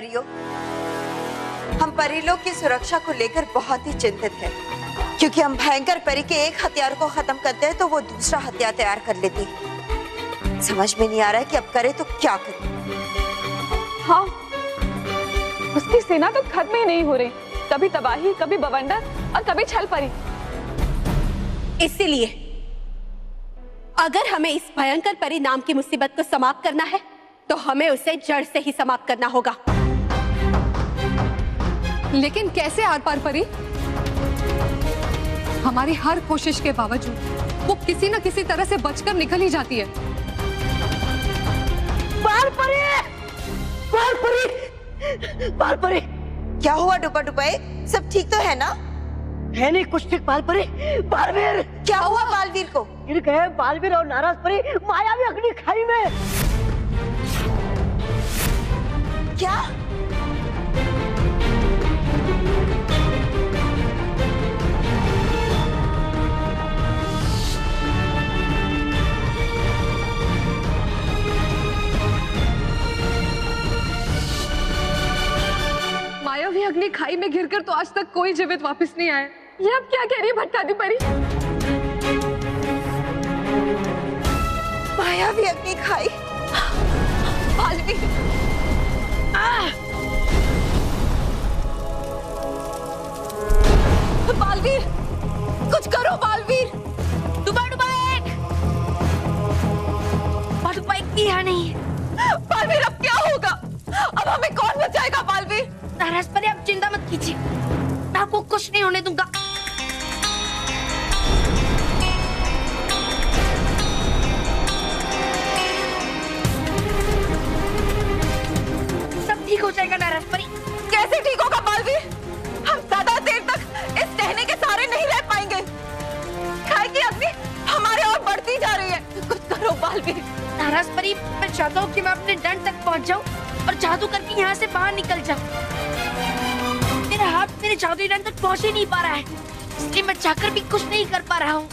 परियों, हम परिलोक की सुरक्षा को लेकर बहुत ही चिंतित हैं, क्योंकि हम भयंकर परी के एक हथियार को खत्म करते हैं तो वो दूसरा हथियार तैयार कर लेती है। समझ में नहीं आ रहा है कि अब करें तो क्या करें। हाँ, उसकी सेना तो खत्म ही नहीं हो रही, कभी तबाही, कभी बवंडर और कभी छल परी। इसीलिए अगर हमें इस भयंकर परी नाम की मुसीबत को समाप्त करना है तो हमें उसे जड़ से ही समाप्त करना होगा। लेकिन कैसे आर पार परी? हमारी हर कोशिश के बावजूद वो किसी न किसी तरह से बचकर निकल ही जाती है। बाल परी! बाल परी! बाल परी! क्या हुआ डुपा डुपाए? सब ठीक तो है ना? है नहीं कुछ ठीक। बाल परी, बालवीर! क्या हुआ बालवीर को? गिर गए बालवीर और नाराज परी मायावी अग्नि खाई में। क्या? मायावी अग्नि खाई में गिरकर तो आज तक कोई जीवित वापस नहीं आया। ये अब क्या कह रही है भटकाती परी? मायावी अग्नि खाई? बालवीर! बालवीर, कुछ करो बालवीर! डुबा डुबा एक! डुबा एक यहाँ नहीं है। बालवीर अब क्या होगा? अब हमें कौन बचाएगा बालवीर? नाराज परी, आप चिंता मत कीजिए, मैं आपको कुछ नहीं होने दूंगा। सब ठीक हो जाएगा नाराज परी। कैसे ठीक होगा बालवीर? हम ज्यादा देर तक इस टहने के सहारे नहीं रह पाएंगे। खाई की अग्नि हमारे और बढ़ती जा रही है। कुछ करो बालवीर। नाराज परी, मैं चाहता हूँ कि मैं अपने दंड तक पहुँच जाऊँ और जादू करके यहाँ से बाहर निकल जाऊँ। मेरा हाथ मेरे जादुई दंड तक पहुँच ही नहीं पा रहा है, इसलिए मैं चाहकर भी कुछ नहीं कर पा रहा हूँ।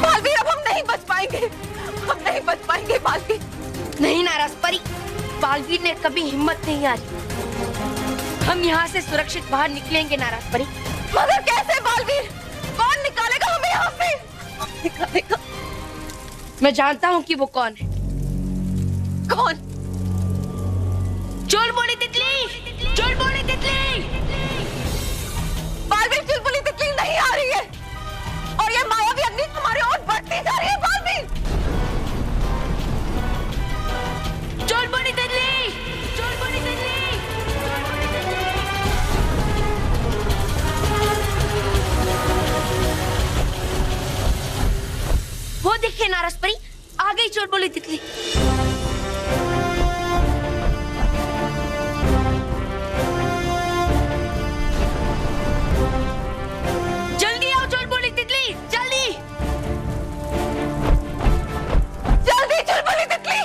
बालवीर, अब हम नहीं बच पाएंगे, हम नहीं बच पाएंगे बालवीर। नहीं नाराज परी, बालवीर ने कभी हिम्मत नहीं हारी। हम यहाँ से सुरक्षित बाहर निकलेंगे नाराज परी। मगर कैसे बालवीर? कौन निकालेगा हमें यहाँ से? निकालेगा? मैं जानता हूँ कि वो कौन है। कौन? चुलबुली तितली! चुलबुली तितली! बालवीर, चुलबुली तितली नहीं आ रही है और ये मायावी अग्नि हमारे ओर बढ़ती जा रही है बालवीर। चुलबुली तितली! चुलबुली तितली! वो दिखे नाराज परी, आ गई चुलबुली तितली। जल्दी आओ चुलबुली तितली, जल्दी! जल्दी चुलबुली तितली!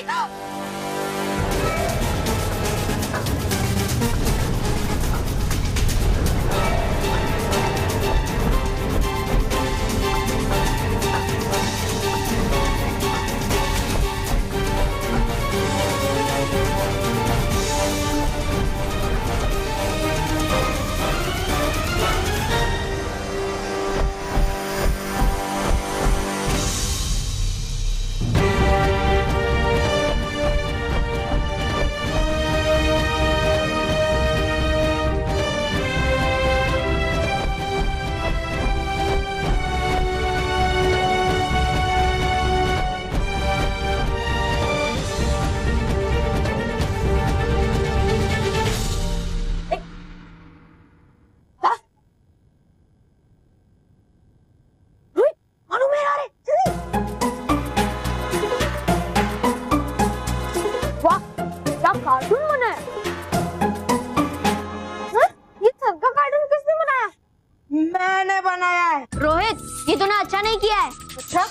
ये तूने अच्छा नहीं किया है। अच्छा,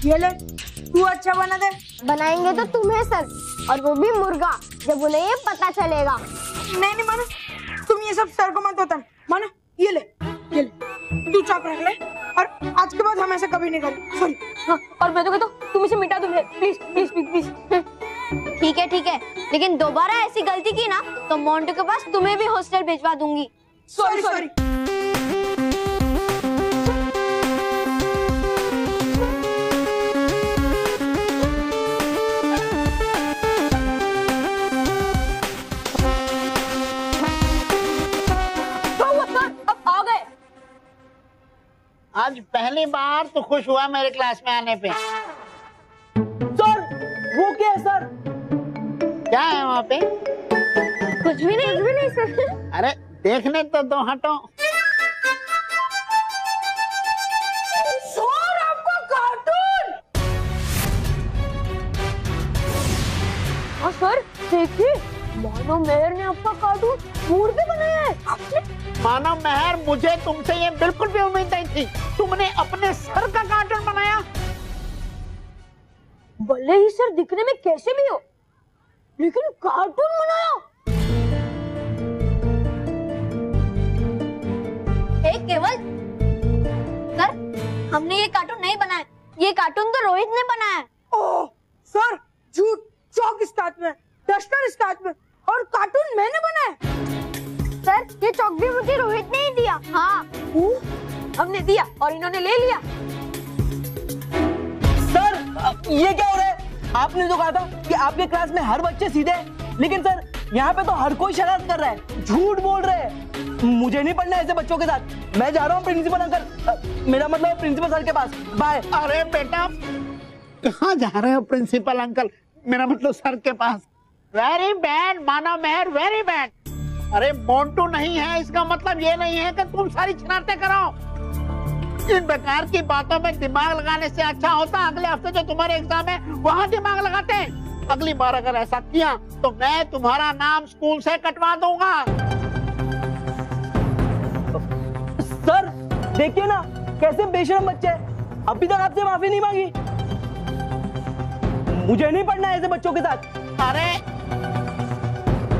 ये ले, तू अच्छा बना दे। बनाएंगे तो तुम्हें सर, और वो भी मुर्गा, जब उन्हें ये पता चलेगा। नहीं मानो, तुम ये सब सर को मत होता। मानो, ये ले, तू चाप रख ले, और आज के बाद हम ऐसा कभी नहीं करेंगे। सॉरी। हाँ, और मैं तो कहता हूँ तुम इसे मिटा दो प्लीज प्लीज प्लीज प्लीज। ठीक है लेकिन दोबारा ऐसी गलती की ना तो मोंटू के पास तुम्हें भी हॉस्टल भिजवा दूंगी। Sorry sorry. अब आ गए। आज पहली बार तो खुश हुआ मेरे क्लास में आने पे। सर वो क्या है सर? क्या है वहाँ पे? कुछ भी नहीं सर। अरे देखने तो दो, हटो। सर आपका कार्टून। हाँ सर देखिए, मानो मेहर ने आपका कार्टून मूड पे बनाया है। आपने मानव मेहर, मुझे तुमसे ये बिल्कुल भी उम्मीद नहीं थी। तुमने अपने सर का कार्टून बनाया। भले ही सर दिखने में कैसे भी हो, लेकिन कार्टून बनाया। केवल सर, हमने ये कार्टून नहीं बनाया, ये कार्टून तो रोहित ने बनाया है। ओह सर, झूठ। चौक इसके हाथ में, डस्टर इसके हाथ में और कार्टून मैंने बनाया। सर ये चौक भी मुझे रोहित ने ही दिया। हाँ हमने दिया और इन्होंने ले लिया। सर ये क्या हो रहा है? आपने तो कहा था कि आपके क्लास में हर बच्चे सीधे हैं, लेकिन सर यहाँ पे तो हर कोई शरारत कर रहा है, झूठ बोल रहे हैं। मुझे नहीं पढ़ना ऐसे बच्चों के साथ। मैं जा रहा हूँ प्रिंसिपल अंकल, मेरा मतलब प्रिंसिपल सर के पास। बाय। अरे बेटा, कहाँ जा रहे हो प्रिंसिपल अंकल? मेरा मतलब सर के पास। वेरी बैड मानव मेहर, वेरी बैड। अरे मोंटू नहीं है, इसका मतलब ये नहीं है कि तुम सारी शरारतें करो। इन बेकार की बातों में दिमाग लगाने से अच्छा होता अगले हफ्ते जो तुम्हारे एग्जाम है वहाँ दिमाग लगाते। अगली बार अगर ऐसा किया तो मैं तुम्हारा नाम स्कूल से कटवा दूंगा। सर देखिए ना कैसे बेशरम बच्चे हैं, अभी तक आपसे माफी नहीं मांगी। मुझे नहीं पढ़ना है ऐसे बच्चों के साथ। अरे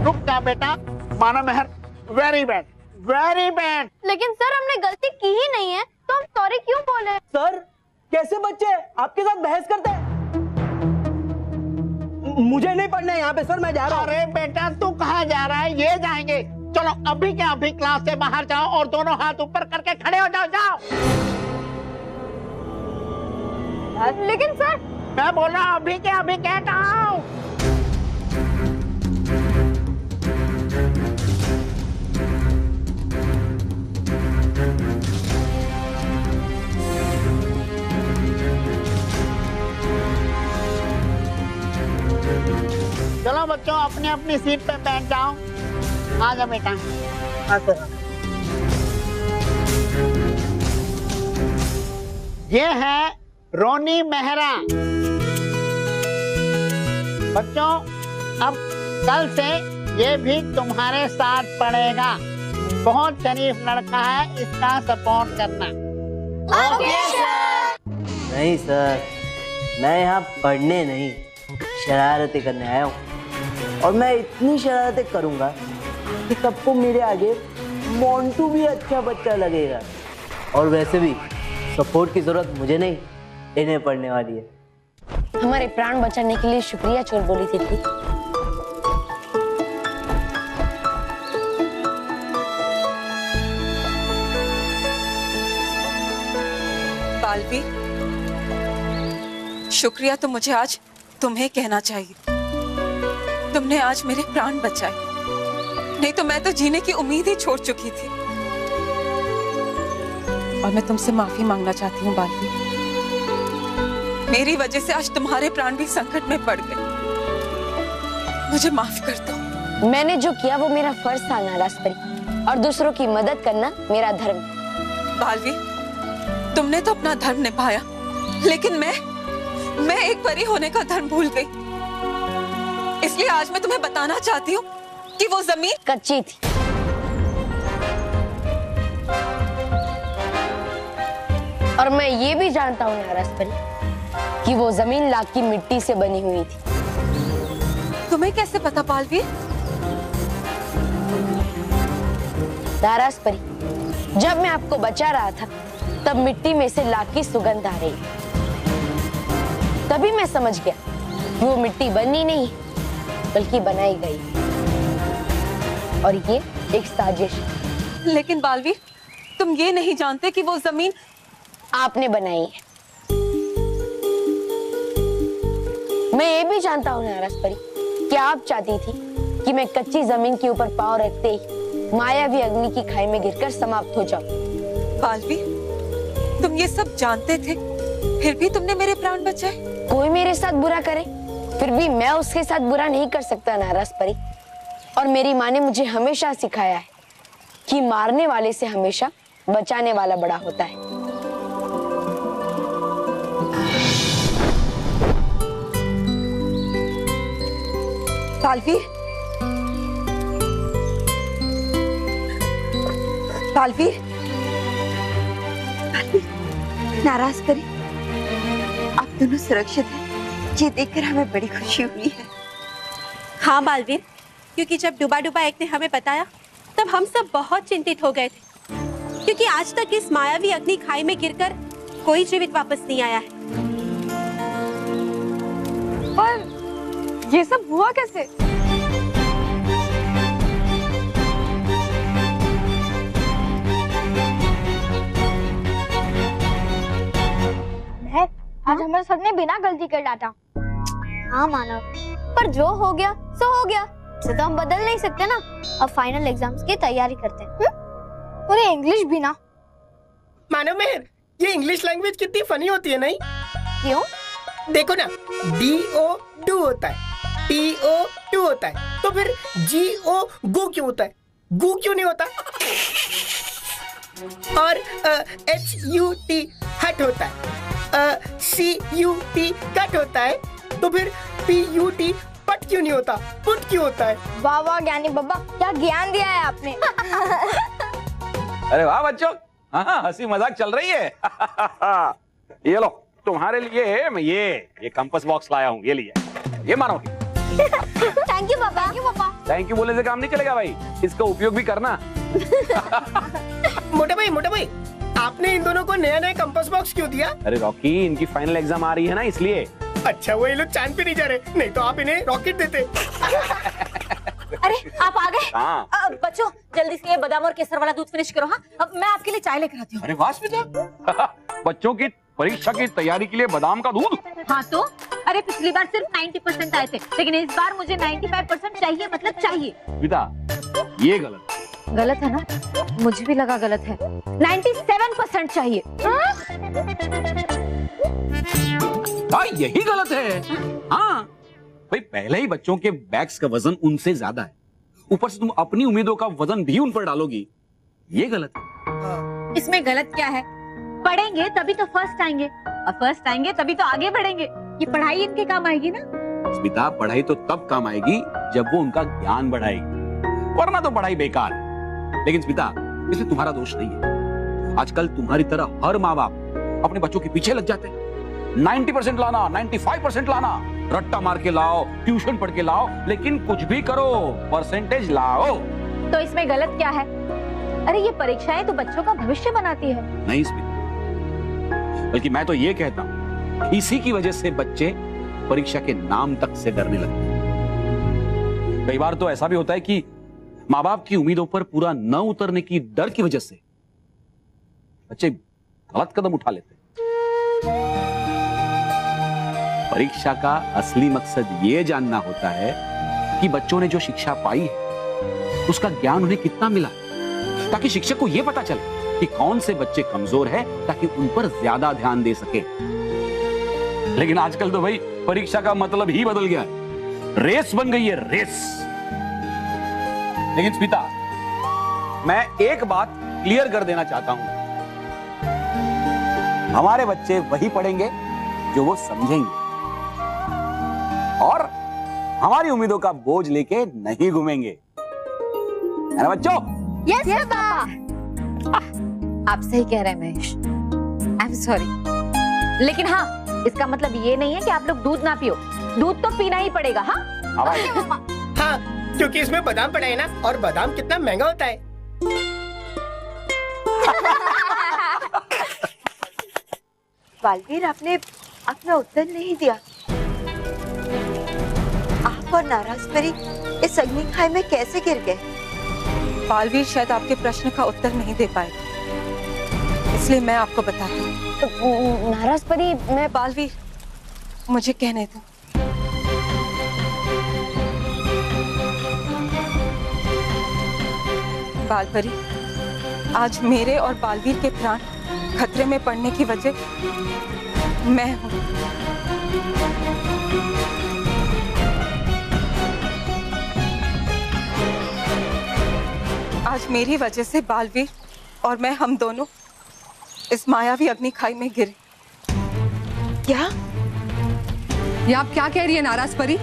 रुक जा बेटा मानव मेहर, वेरी बैड, वेरी बैड। लेकिन सर हमने गलती की ही नहीं है, तो हम सॉरी क्यों बोले? सर कैसे बच्चे आपके साथ बहस करते हैं? मुझे नहीं पढ़ना है यहाँ पे सर, मैं जा रहा हूँ। अरे बेटा तू कहाँ जा रहा है? ये जाएंगे। चलो अभी के अभी क्लास से बाहर जाओ और दोनों हाथ ऊपर करके खड़े हो जाओ। जाओ। लेकिन सर मैं बोल रहा हूँ अभी के अभी कहता हूँ। चलो बच्चों अपनी अपनी सीट पे बैठ जाओ। आ जाओ बेटा। हाँ सर। ये है रोनी मेहरा। बच्चों अब कल से ये भी तुम्हारे साथ पढ़ेगा। बहुत शरीफ लड़का है, इसका सपोर्ट करना। नहीं सर, मैं यहाँ पढ़ने नहीं शरारतें करने आया हूँ, और मैं इतनी शरारतें करूंगा कि सबको मेरे आगे मोंटू भी अच्छा बच्चा लगेगा। और वैसे भी सपोर्ट की जरूरत मुझे नहीं, इन्हें पढ़ने वाली है। हमारे प्राण बचाने के लिए शुक्रिया चोर बोली थी। बालवी, शुक्रिया तो मुझे आज तुम्हें कहना चाहिए। तुमने आज मेरे प्राण बचाए, नहीं तो मैं तो जीने की उम्मीद ही छोड़ चुकी थी। और मैं तुमसे माफी मांगना चाहती हूँ बालवी। मेरी वजह से आज तुम्हारे प्राण भी संकट में पड़ गए। मुझे माफ कर दो। मैंने जो किया वो मेरा फर्ज था नाराज परी, और दूसरों की मदद करना मेरा धर्म। बालवी, तुमने तो अपना धर्म निभाया, लेकिन मैं एक परी होने का धर्म भूल गई। इसलिए आज मैं तुम्हें बताना चाहती हूँ कि वो जमीन कच्ची थी। और मैं ये भी जानता हूँ नाराज परी कि वो जमीन लाख की मिट्टी से बनी हुई थी। तुम्हें कैसे पता बालवी? नाराज परी, जब मैं आपको बचा रहा था तब मिट्टी में से लाख की सुगंध आ रही थी। तभी मैं समझ गया कि वो मिट्टी बनी नहीं, बल्कि बनाई गई है। और ये एक साजिश है। लेकिन बालवीर, तुम ये नहीं जानते कि वो जमीन आपने बनाई है। मैं ये भी जानता हूँ नाराज परी कि आप चाहती थी कि मैं कच्ची जमीन के ऊपर पांव रखते ही मायावी अग्नि की खाई में गिरकर समाप्त हो जाऊं। बालवीर, तुम ये सब जानते थे, फिर भी तुमने मेरे प्राण बचाए। कोई मेरे साथ बुरा करे, फिर भी मैं उसके साथ बुरा नहीं कर सकता नाराज परी। और मेरी माँ ने मुझे हमेशा सिखाया है कि मारने वाले से हमेशा बचाने वाला बड़ा होता है। बालवीर, बालवीर, बालवीर, नाराज परी, आप दोनों सुरक्षित हैं। ये देखकर हमें बड़ी खुशी हुई है। हाँ बालवीर, क्योंकि जब डूबा डूबा एक ने हमें बताया तब हम सब बहुत चिंतित हो गए थे, क्योंकि आज तक इस मायावी अग्नि खाई में गिरकर कोई जीवित वापस नहीं आया है। पर ये सब हुआ कैसे? आज हमारे सर ने बिना गलती कर डांटा। हाँ मानव, पर जो हो गया सो हो गया, इसे तो हम बदल नहीं सकते ना। अब फाइनल एग्जाम्स की तैयारी करते हैं। और इंग्लिश भी ना। मानव मेहर, ये इंग्लिश लैंग्वेज कितनी फनी होती है नहीं? क्यों? देखो ना, DO डू होता है, TO टू होता है, तो फिर GO गो क्यों होता है? गू क्यों नहीं होता? और HUT हट होता है, CUT कट होता है, तो फिर PUT पट क्यों नहीं होता? पुट क्यों होता है? वाह वाह ज्ञानी बाबा, क्या ज्ञान दिया है आपने। अरे वाह बच्चों, हाँ हंसी मजाक चल रही है। ये लो तुम्हारे लिए मैं ये कंपास बॉक्स लाया हूँ, ये लिए, ये मानो। थैंक यू पापा। थैंक यू पापा। थैंक यू बोलने से काम नहीं चलेगा भाई, इसका उपयोग भी करना। मोटा भाई, आपने इन दोनों को नया नया कंपास बॉक्स क्यों दिया? अरे रॉकी, इनकी फाइनल एग्जाम आ रही है ना, इसलिए। अच्छा, वो ये लोग चांद पे नहीं जा रहे, नहीं तो आप इन्हें रॉकेट देते। अरे आप आ गए? हाँ। बच्चों जल्दी से ये बादाम और केसर वाला दूध फिनिश करो। हाँ, अब मैं आपके लिए चाय लेकर आती हूँ। अरे वाह स्मिता, बच्चों की परीक्षा की तैयारी के लिए बादाम का दूध। हाँ तो अरे पिछली बार सिर्फ 90% आए थे, लेकिन इस बार मुझे 95% चाहिए, मतलब चाहिए। स्मिता, ये गलत गलत है ना? मुझे भी लगा गलत है। 97% चाहिए। हाँ यही गलत है। हाँ भाई, पहले ही बच्चों के बैग्स का वजन उनसे ज्यादा है, ऊपर से तुम अपनी उम्मीदों का वजन भी उन पर डालोगी, ये गलत है। इसमें गलत क्या है? पढ़ेंगे तभी तो फर्स्ट आएंगे, और फर्स्ट आएंगे तभी तो आगे बढ़ेंगे। ये पढ़ाई इनके काम आएगी ना। स्मिता, पढ़ाई तो तब काम आएगी जब वो उनका ज्ञान बढ़ाएगी, वरना तो पढ़ाई बेकार है। लेकिन स्मिता, इसमें तुम्हारा दोष नहीं है। आजकल तुम्हारी तरह हर माँ बाप अपने बच्चों के पीछे लग जाते हैं। 90% लाना, 95% लाना, रट्टा मार के लाओ, ट्यूशन पढ़ के लाओ, लेकिन कुछ भी करो, परसेंटेज लाओ। तो इसमें गलत क्या है? अरे ये परीक्षाएं तो बच्चों का भविष्य बनाती है। नहीं स्मिता, बल्कि मैं तो ये कहता हूँ, इसी की वजह से बच्चे परीक्षा के नाम तक से डरने लगते हैं। कई बार तो ऐसा भी होता है कि माँ बाप की उम्मीदों पर पूरा न उतरने की डर की वजह से बच्चे गलत कदम उठा लेते हैं। परीक्षा का असली मकसद ये जानना होता है कि बच्चों ने जो शिक्षा पाई है उसका ज्ञान उन्हें कितना मिला, ताकि शिक्षक को यह पता चले कि कौन से बच्चे कमजोर है, ताकि उन पर ज्यादा ध्यान दे सके। लेकिन आजकल तो भाई परीक्षा का मतलब ही बदल गया है, रेस बन गई है, रेस। लेकिन स्मिता, मैं एक बात क्लियर कर देना चाहता हूं, हमारे बच्चे वही पढ़ेंगे जो वो समझेंगे, और हमारी उम्मीदों का बोझ लेके नहीं घूमेंगे, है ना बच्चों? Yes papa. आप सही कह रहे हैं महेश, आई एम सॉरी। लेकिन हाँ, इसका मतलब ये नहीं है कि आप लोग दूध ना पियो, दूध तो पीना ही पड़ेगा। हाँ हाँ, क्योंकि इसमें बादाम पड़ा है ना, और बादाम कितना महंगा होता है। बालवीर, आपने अपना उत्तर नहीं दिया। आप बालक और नाराज परी इस अग्नि खाई में कैसे गिर गए? बालवीर शायद आपके प्रश्न का उत्तर नहीं दे पाए, इसलिए मैं आपको बताती हूँ। नाराज परी, मैं बालवीर, मुझे कहने दो। बालपरी, आज मेरे और बालवीर के प्राण खतरे में पड़ने की वजह मैं हूं। आज मेरी वजह से बालवीर और मैं, हम दोनों इस मायावी अग्नि खाई में गिरे। क्या? ये आप क्या कह रही है नाराज परी?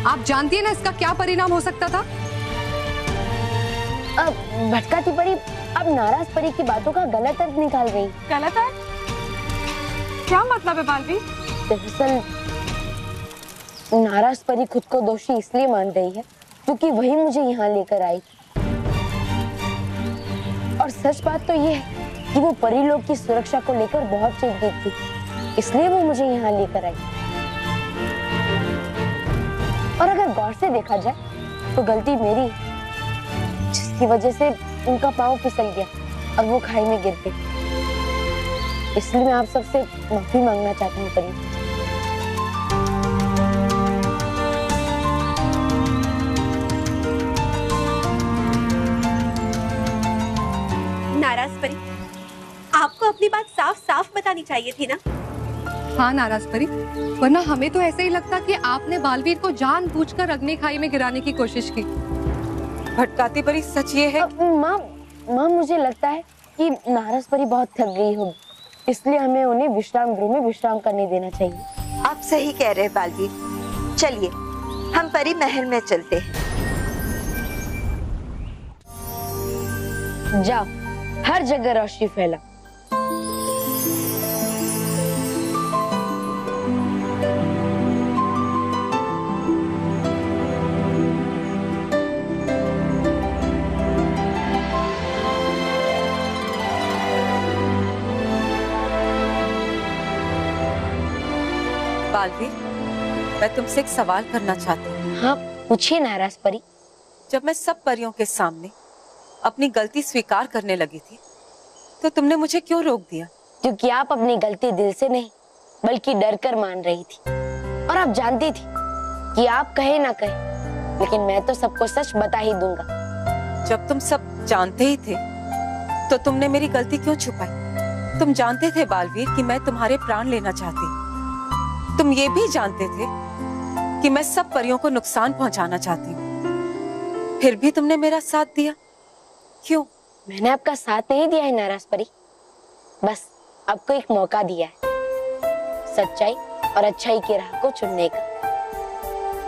आप जानती है ना इसका क्या परिणाम हो सकता था? अब भटकाती परी अब नाराज परी की बातों का गलत अर्थ निकाल रही। गलत है? क्या मतलब है बालवीर? दरअसल नाराज परी खुद को दोषी इसलिए मान रही है क्योंकि वही मुझे यहाँ लेकर आई थी। और सच बात तो ये है कि वो परी लोग की सुरक्षा को लेकर बहुत चिंतित थी, इसलिए वो मुझे यहाँ लेकर आई। और अगर गौर से देखा जाए तो गलती मेरी है, जिसकी वजह से उनका पाँव फिसल गया और वो खाई में गिर गए। इसलिए मैं आप सबसे माफी मांगना चाहती हूँ परी। नाराज परी, आपको अपनी बात साफ साफ बतानी चाहिए थी ना। हाँ नाराज परी, वरना हमें तो ऐसे ही लगता कि आपने बालवीर को जानबूझकर अग्नि खाई में गिराने की कोशिश की। भटकाती परी, सच ये है। माँ मुझे लगता है कि नाराज परी बहुत थक गई होगी, इसलिए हमें उन्हें विश्राम गृह में विश्राम करने देना चाहिए। आप सही कह रहे हैं बालवीर। चलिए हम परी महल में चलते हैं। जाओ, हर जगह रोशनी फैला। बालवीर, मैं तुमसे एक सवाल करना चाहती हूँ। हाँ पूछिए नाराज परी। जब मैं सब परियों के सामने अपनी गलती स्वीकार करने लगी थी तो तुमने मुझे क्यों रोक दिया? क्योंकि आप अपनी गलती दिल से नहीं बल्कि डर कर मान रही थी, और आप जानती थी कि आप कहे ना कहे लेकिन मैं तो सबको सच बता ही दूंगा। जब तुम सब जानते ही थे तो तुमने मेरी गलती क्यों छुपाई? तुम जानते थे बालवीर कि मैं तुम्हारे प्राण लेना चाहती। तुम ये भी जानते थे कि मैं सब परियों को नुकसान पहुंचाना चाहती हूँ, फिर भी तुमने मेरा साथ दिया। क्यों? मैंने आपका साथ नहीं दिया है नाराज परी, बस आपको एक मौका दिया है सच्चाई और अच्छाई की राह को चुनने का।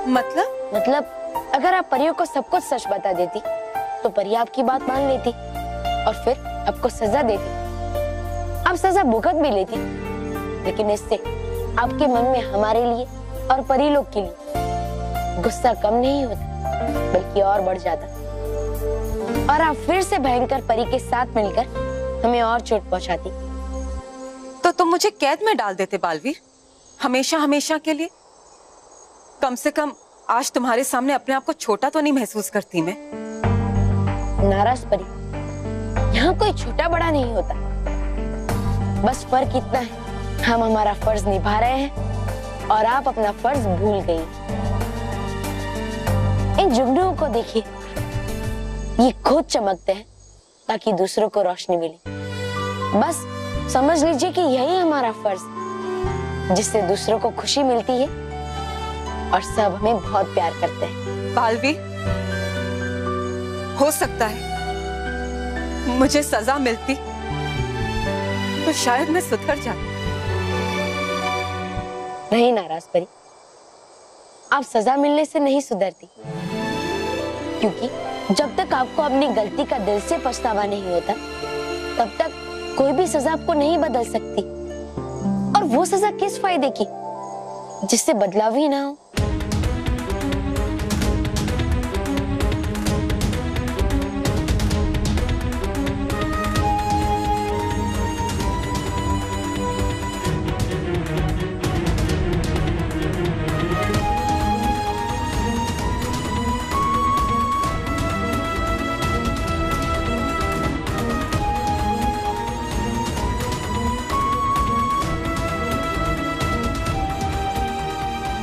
मतलब अगर आप परियों को सब कुछ सच बता देती तो परी आपकी बात मान लेती और फिर आपको सजा देती। आप सजा भुगत भी लेती, लेकिन इससे आपके मन में हमारे लिए और परी लोग के लिए गुस्सा कम नहीं होता बल्कि और बढ़ जाता, और आप फिर से भयंकर परी के साथ मिलकर हमें और चोट पहुंचाती। तो तुम मुझे कैद में डाल देते बालवीर, हमेशा हमेशा के लिए। कम से कम आज तुम्हारे सामने अपने आप को छोटा तो नहीं महसूस करती मैं। नाराज परी, यहाँ कोई छोटा बड़ा नहीं होता, बस फर्क इतना है हम हमारा फर्ज निभा रहे हैं और आप अपना फर्ज भूल गई। इन जुगनुओं को देखिए, ये खुद चमकते हैं ताकि दूसरों को रोशनी मिले। बस समझ लीजिए कि यही हमारा फर्ज, जिससे दूसरों को खुशी मिलती है और सब हमें बहुत प्यार करते हैं। बालवीर, हो सकता है मुझे सजा मिलती तो शायद मैं सुधर जाती। नहीं नाराज परी, आप सजा मिलने से नहीं सुधरती, क्योंकि जब तक आपको अपनी गलती का दिल से पछतावा नहीं होता तब तक कोई भी सजा आपको नहीं बदल सकती। और वो सजा किस फायदे की जिससे बदलाव ही ना हो।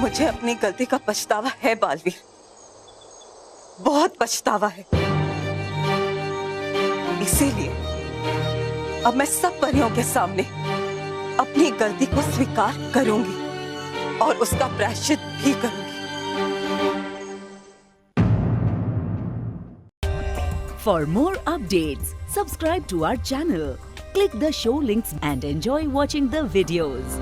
मुझे अपनी गलती का पछतावा है बालवीर, बहुत पछतावा है। इसीलिए अब मैं सब परियों के सामने अपनी गलती को स्वीकार करूंगी और उसका प्रायश्चित भी करूंगी। For more updates, subscribe to our channel, click the show links and enjoy watching the videos.